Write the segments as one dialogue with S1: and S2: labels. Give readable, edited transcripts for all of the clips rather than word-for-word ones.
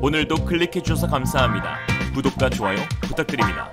S1: 오늘도 클릭해주셔서 감사합니다. 구독과 좋아요 부탁드립니다.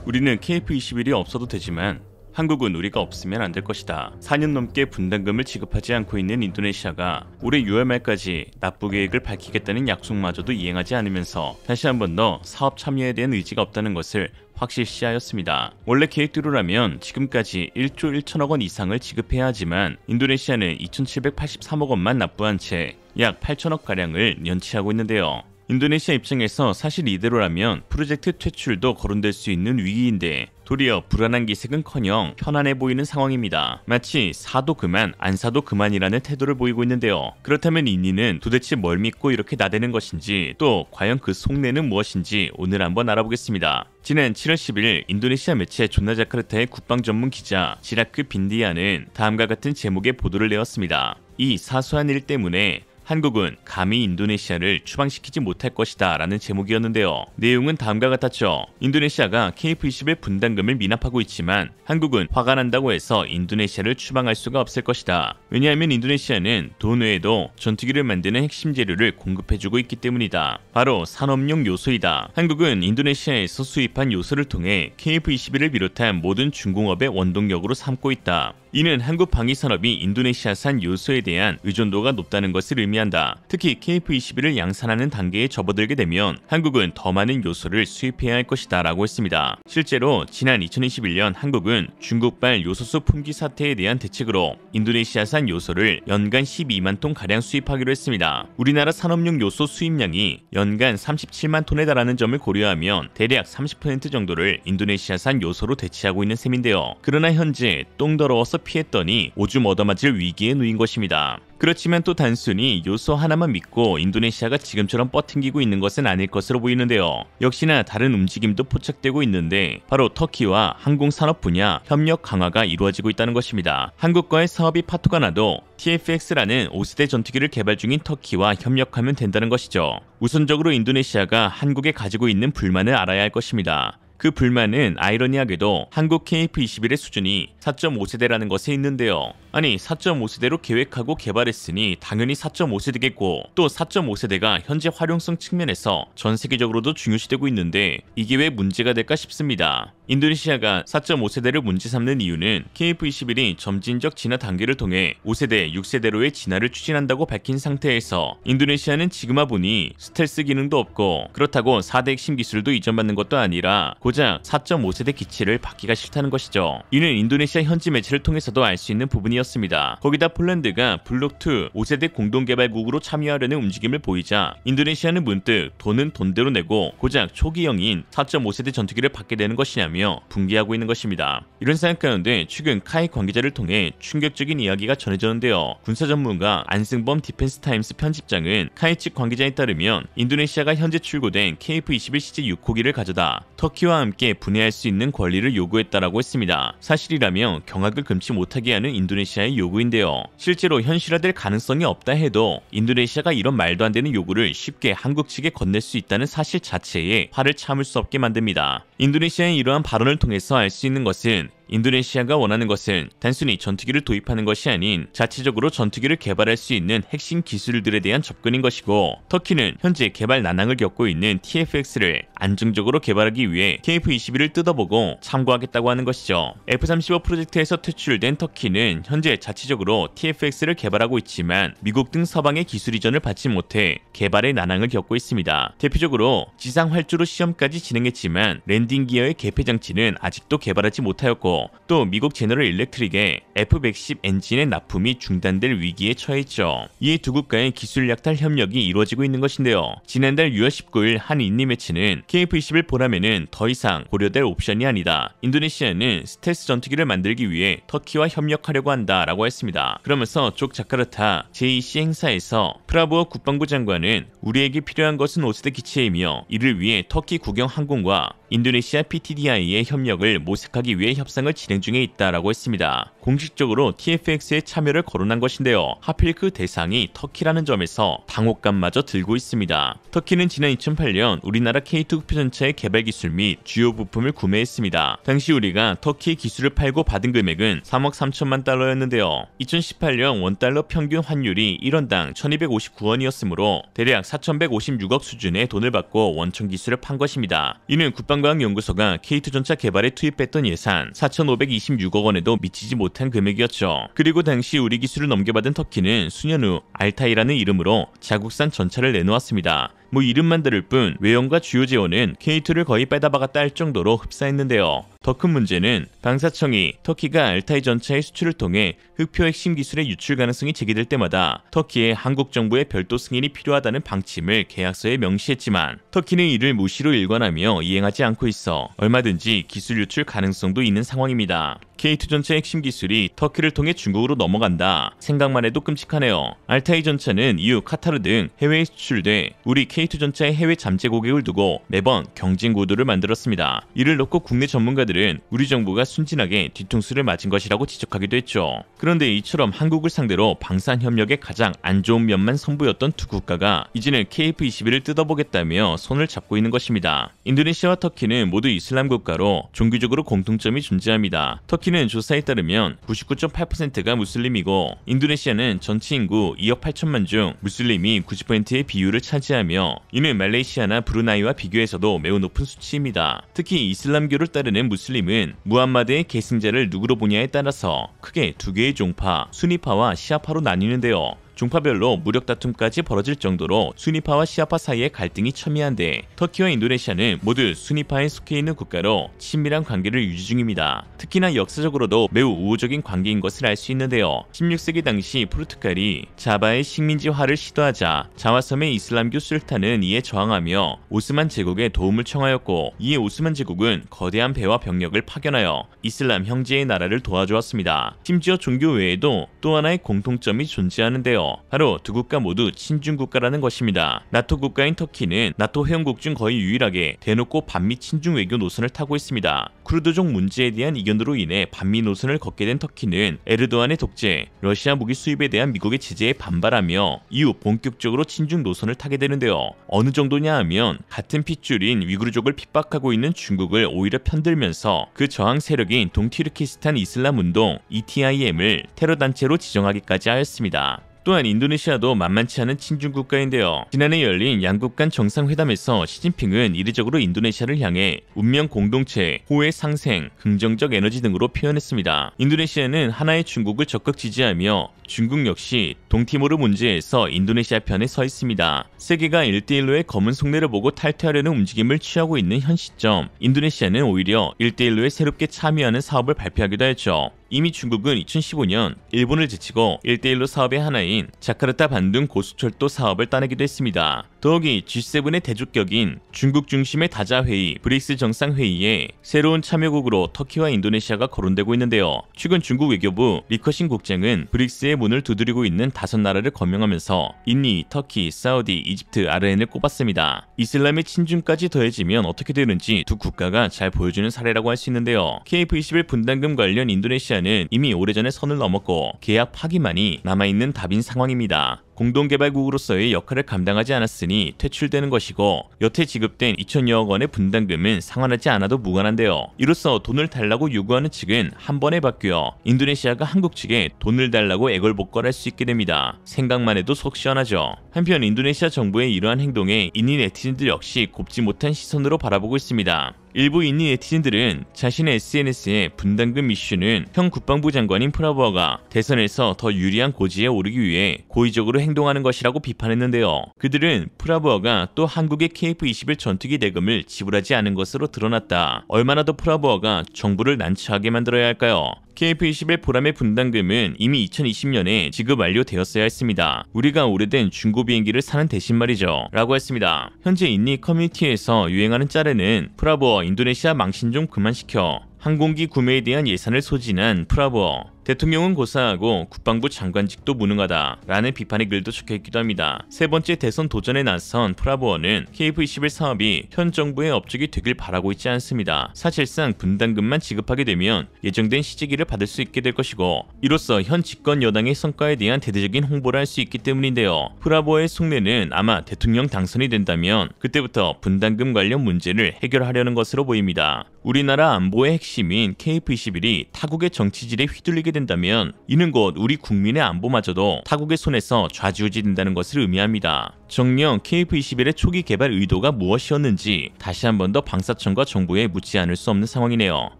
S1: 우리는 KF-21이 없어도 되지만 한국은 우리가 없으면 안 될 것이다. 4년 넘게 분담금을 지급하지 않고 있는 인도네시아가 올해 6월 말까지 납부 계획을 밝히겠다는 약속마저도 이행하지 않으면서 다시 한 번 더 사업 참여에 대한 의지가 없다는 것을 확실시하였습니다. 원래 계획대로라면 지금까지 1조 1천억 원 이상을 지급해야 하지만 인도네시아는 2,783억 원만 납부한 채 약 8천억 가량을 연체하고 있는데요. 인도네시아 입장에서 사실 이대로라면 프로젝트 퇴출도 거론될 수 있는 위기인데 도리어 불안한 기색은커녕 편안해 보이는 상황입니다. 마치 사도 그만 안 사도 그만이라는 태도를 보이고 있는데요. 그렇다면 인니는 도대체 뭘 믿고 이렇게 나대는 것인지 또 과연 그 속내는 무엇인지 오늘 한번 알아보겠습니다. 지난 7월 10일 인도네시아 매체 존나자카르타의 국방 전문 기자 지라크 빈디아는 다음과 같은 제목의 보도를 내었습니다. 이 사소한 일 때문에 한국은 감히 인도네시아를 추방시키지 못할 것이다 라는 제목이었는데요. 내용은 다음과 같았죠. 인도네시아가 KF-21 분담금을 미납하고 있지만 한국은 화가 난다고 해서 인도네시아를 추방할 수가 없을 것이다. 왜냐하면 인도네시아는 돈 외에도 전투기를 만드는 핵심 재료를 공급해주고 있기 때문이다. 바로 산업용 요소이다. 한국은 인도네시아에서 수입한 요소를 통해 KF-21을 비롯한 모든 중공업의 원동력으로 삼고 있다. 이는 한국 방위산업이 인도네시아산 요소에 대한 의존도가 높다는 것을 의미한다. 특히 KF-21을 양산하는 단계에 접어들게 되면 한국은 더 많은 요소를 수입해야 할 것이다 라고 했습니다. 실제로 지난 2021년 한국은 중국발 요소수 품귀 사태에 대한 대책으로 인도네시아산 요소를 연간 12만 톤 가량 수입하기로 했습니다. 우리나라 산업용 요소 수입량이 연간 37만 톤에 달하는 점을 고려하면 대략 30% 정도를 인도네시아산 요소로 대체하고 있는 셈인데요. 그러나 현재 똥 더러워서 피했더니 오줌 얻어맞을 위기에 놓인 것입니다. 그렇지만 또 단순히 요소 하나만 믿고 인도네시아가 지금처럼 뻗팅기고 있는 것은 아닐 것으로 보이는데요. 역시나 다른 움직임도 포착되고 있는데 바로 터키와 항공산업 분야 협력 강화가 이루어지고 있다는 것입니다. 한국과의 사업이 파토가 나도 TFX라는 5세대 전투기를 개발 중인 터키와 협력하면 된다는 것이죠. 우선적으로 인도네시아가 한국에 가지고 있는 불만을 알아야 할 것입니다. 그 불만은 아이러니하게도 한국 KF-21의 수준이 4.5세대라는 것에 있는데요. 아니 4.5세대로 계획하고 개발했으니 당연히 4.5세대겠고 또 4.5세대가 현재 활용성 측면에서 전 세계적으로도 중요시되고 있는데 이게 왜 문제가 될까 싶습니다. 인도네시아가 4.5세대를 문제 삼는 이유는 KF-21이 점진적 진화 단계를 통해 5세대, 6세대로의 진화를 추진한다고 밝힌 상태에서 인도네시아는 지금 와보니 스텔스 기능도 없고 그렇다고 4대 핵심 기술도 이전받는 것도 아니라 고작 4.5세대 기체를 받기가 싫다는 것이죠. 이는 인도네시아 현지 매체를 통해서도 알 수 있는 부분이었습니다. 거기다 폴란드가 블록2 5세대 공동개발국으로 참여하려는 움직임을 보이자 인도네시아는 문득 돈은 돈대로 내고 고작 초기형인 4.5세대 전투기를 받게 되는 것이냐며 붕괴하고 있는 것입니다. 이런 상황 가운데 최근 카이 관계자를 통해 충격적인 이야기가 전해졌는데요. 군사 전문가 안승범 디펜스타임스 편집장은 카이 측 관계자에 따르면 인도네시아가 현재 출고된 KF-21 CJ-6호기를 가져다 터키와 함께 분해할 수 있는 권리를 요구했다라고 했습니다. 사실이라면 경악을 금치 못하게 하는 인도네시아의 요구인데요. 실제로 현실화될 가능성이 없다 해도 인도네시아가 이런 말도 안 되는 요구를 쉽게 한국 측에 건넬 수 있다는 사실 자체에 화를 참을 수 없게 만듭니다. 인도네시아의 이러한 발언을 통해서 알 수 있는 것은 인도네시아가 원하는 것은 단순히 전투기를 도입하는 것이 아닌 자체적으로 전투기를 개발할 수 있는 핵심 기술들에 대한 접근인 것이고 터키는 현재 개발 난항을 겪고 있는 TFX를 안정적으로 개발하기 위해 KF-21을 뜯어보고 참고하겠다고 하는 것이죠. F-35 프로젝트에서 퇴출된 터키는 현재 자체적으로 TFX를 개발하고 있지만 미국 등 서방의 기술 이전을 받지 못해 개발의 난항을 겪고 있습니다. 대표적으로 지상 활주로 시험까지 진행했지만 랜딩 기어의 개폐 장치는 아직도 개발하지 못하였고 또 미국 제너럴 일렉트릭의 F-110 엔진의 납품이 중단될 위기에 처했죠. 이에 두 국가의 기술 약탈 협력이 이루어지고 있는 것인데요. 지난달 6월 19일 한 인리 매체는 KF-21 보라매는 더 이상 고려될 옵션이 아니다. 인도네시아는 스텔스 전투기를 만들기 위해 터키와 협력하려고 한다라고 했습니다. 그러면서 족 자카르타 JEC 행사에서 프라보어 국방부 장관은 우리에게 필요한 것은 5세대 기체이며 이를 위해 터키 국영 항공과 인도네시아 PTDI의 협력을 모색하기 위해 협상을 진행 중에 있다라고 했습니다. 공식적으로 TFX에 참여를 거론한 것인데요. 하필 그 대상이 터키라는 점에서 당혹감마저 들고 있습니다. 터키는 지난 2008년 우리나라 K2 표전차의 개발 기술 및 주요 부품을 구매했습니다. 당시 우리가 터키 기술을 팔고 받은 금액은 3억 3천만 달러였는데요. 2018년 원달러 평균 환율이 1원당 1259원이었으므로 대략 4,156억 수준의 돈을 받고 원천 기술을 판 것입니다. 이는 국방과학연구소가 K2 전차 개발에 투입했던 예산 4,526억 원에도 미치지 못한 금액이었죠. 그리고 당시 우리 기술을 넘겨받은 터키는 수년 후 알타이라는 이름으로 자국산 전차를 내놓았습니다. 이름만 들을 뿐 외형과 주요 재원은 K2를 거의 빼다박았다 할 정도로 흡사했는데요. 더 큰 문제는 방사청이 터키가 알타이 전차의 수출을 통해 흑표 핵심 기술의 유출 가능성이 제기될 때마다 터키에 한국 정부의 별도 승인이 필요하다는 방침을 계약서에 명시했지만 터키는 이를 무시로 일관하며 이행하지 않고 있어 얼마든지 기술 유출 가능성도 있는 상황입니다. K2 전차의 핵심 기술이 터키를 통해 중국으로 넘어간다. 생각만 해도 끔찍하네요. 알타이 전차는 이후 카타르 등 해외에 수출돼 우리 K2 전차의 해외 잠재 고객을 두고 매번 경쟁 구도를 만들었습니다. 이를 놓고 국내 전문가들은 우리 정부가 순진하게 뒤통수를 맞은 것이라고 지적하기도 했죠. 그런데 이처럼 한국을 상대로 방산 협력의 가장 안 좋은 면만 선보였던 두 국가가 이제는 KF-21을 뜯어보겠다며 손을 잡고 있는 것입니다. 인도네시아와 터키는 모두 이슬람 국가로 종교적으로 공통점이 존재합니다. 터키는 조사에 따르면 99.8%가 무슬림이고 인도네시아는 전체 인구 2억 8천만 중 무슬림이 90%의 비율을 차지하며 이는 말레이시아나 브루나이와 비교해서도 매우 높은 수치입니다. 특히 이슬람교를 따르는 무슬림은 무함마드의 계승자를 누구로 보냐에 따라서 크게 두 개의 종파, 수니파와 시아파로 나뉘는데요. 종파별로 무력 다툼까지 벌어질 정도로 수니파와 시아파 사이의 갈등이 첨예한데 터키와 인도네시아는 모두 수니파에 속해 있는 국가로 친밀한 관계를 유지 중입니다. 특히나 역사적으로도 매우 우호적인 관계인 것을 알 수 있는데요. 16세기 당시 포르투갈이 자바의 식민지화를 시도하자 자와섬의 이슬람교 술탄은 이에 저항하며 오스만 제국에 도움을 청하였고 이에 오스만 제국은 거대한 배와 병력을 파견하여 이슬람 형제의 나라를 도와주었습니다. 심지어 종교 외에도 또 하나의 공통점이 존재하는데요. 바로 두 국가 모두 친중 국가라는 것입니다. 나토 국가인 터키는 나토 회원국 중 거의 유일하게 대놓고 반미 친중 외교 노선을 타고 있습니다. 쿠르드족 문제에 대한 이견으로 인해 반미 노선을 걷게 된 터키는 에르도안의 독재, 러시아 무기 수입에 대한 미국의 제재에 반발하며 이후 본격적으로 친중 노선을 타게 되는데요. 어느 정도냐 하면 같은 핏줄인 위구르족을 핍박하고 있는 중국을 오히려 편들면서 그 저항 세력인 동튀르키스탄 이슬람 운동 ETIM을 테러 단체로 지정하기까지 하였습니다. 또한 인도네시아도 만만치 않은 친중 국가인데요. 지난해 열린 양국 간 정상회담에서 시진핑은 이례적으로 인도네시아를 향해 운명 공동체, 호의 상생, 긍정적 에너지 등으로 표현했습니다. 인도네시아는 하나의 중국을 적극 지지하며 중국 역시 동티모르 문제에서 인도네시아 편에 서 있습니다. 세계가 1대1로의 검은 속내를 보고 탈퇴하려는 움직임을 취하고 있는 현 시점, 인도네시아는 오히려 1대1로에 새롭게 참여하는 사업을 발표하기도 했죠. 이미 중국은 2015년 일본을 제치고 1대1로 사업의 하나인 자카르타 반둥 고속철도 사업을 따내기도 했습니다. 더욱이 G7의 대주격인 중국 중심의 다자회의 브릭스 정상회의에 새로운 참여국으로 터키와 인도네시아가 거론되고 있는데요. 최근 중국 외교부 리커신 국장은 브릭스의 문을 두드리고 있는 5나라를 거명하면서 인니, 터키, 사우디, 이집트, 아르헨을 꼽았습니다. 이슬람의 친중까지 더해지면 어떻게 되는지 두 국가가 잘 보여주는 사례라고 할 수 있는데요. KF-21 분담금 관련 인도네시아는 이미 오래전에 선을 넘었고 계약 파기만이 남아있는 답인 상황입니다. 공동개발국으로서의 역할을 감당하지 않았으니 퇴출되는 것이고 여태 지급된 2천여억 원의 분담금은 상환하지 않아도 무관한데요. 이로써 돈을 달라고 요구하는 측은 한 번에 바뀌어 인도네시아가 한국 측에 돈을 달라고 애걸복걸할 수 있게 됩니다. 생각만 해도 속 시원하죠. 한편 인도네시아 정부의 이러한 행동에 인니 네티즌들 역시 곱지 못한 시선으로 바라보고 있습니다. 일부 인니 네티즌들은 자신의 SNS에 분담금 이슈는 현 국방부 장관인 프라보어가 대선에서 더 유리한 고지에 오르기 위해 고의적으로 행동하는 것이라고 비판했는데요. 그들은 프라보어가 또 한국의 KF-21 전투기 대금을 지불하지 않은 것으로 드러났다. 얼마나 더 프라보어가 정부를 난처하게 만들어야 할까요? KF-21 보람의 분담금은 이미 2020년에 지급 완료되었어야 했습니다. 우리가 오래된 중고 비행기를 사는 대신 말이죠. 라고 했습니다. 현재 인니 커뮤니티에서 유행하는 짤에는 프라보어 인도네시아 망신 좀 그만시켜, 항공기 구매에 대한 예산을 소진한 프라보어, 대통령은 고사하고 국방부 장관직도 무능하다 라는 비판의 글도 적혀있기도 합니다. 세 번째 대선 도전에 나선 프라보어는 KF-21 사업이 현 정부의 업적이 되길 바라고 있지 않습니다. 사실상 분담금만 지급하게 되면 예정된 시제기를 받을 수 있게 될 것이고 이로써 현 집권 여당의 성과에 대한 대대적인 홍보를 할 수 있기 때문인데요. 프라보어의 속내는 아마 대통령 당선이 된다면 그때부터 분담금 관련 문제를 해결하려는 것으로 보입니다. 우리나라 안보의 핵심인 KF-21이 타국의 정치질에 휘둘리게 된다면 이는 곧 우리 국민의 안보마저도 타국의 손에서 좌지우지된다는 것을 의미합니다. 정녕 KF-21의 초기 개발 의도가 무엇이었는지 다시 한 번 더 방사청과 정부에 묻지 않을 수 없는 상황이네요.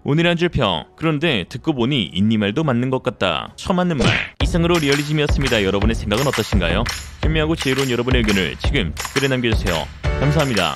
S1: 오늘 한 줄 평. 그런데 듣고 보니 인니 말도 맞는 것 같다. 처맞는 말. 이상으로 리얼리즘이었습니다. 여러분의 생각은 어떠신가요? 현명하고 지혜로운 여러분의 의견을 지금 댓글에 남겨주세요. 감사합니다.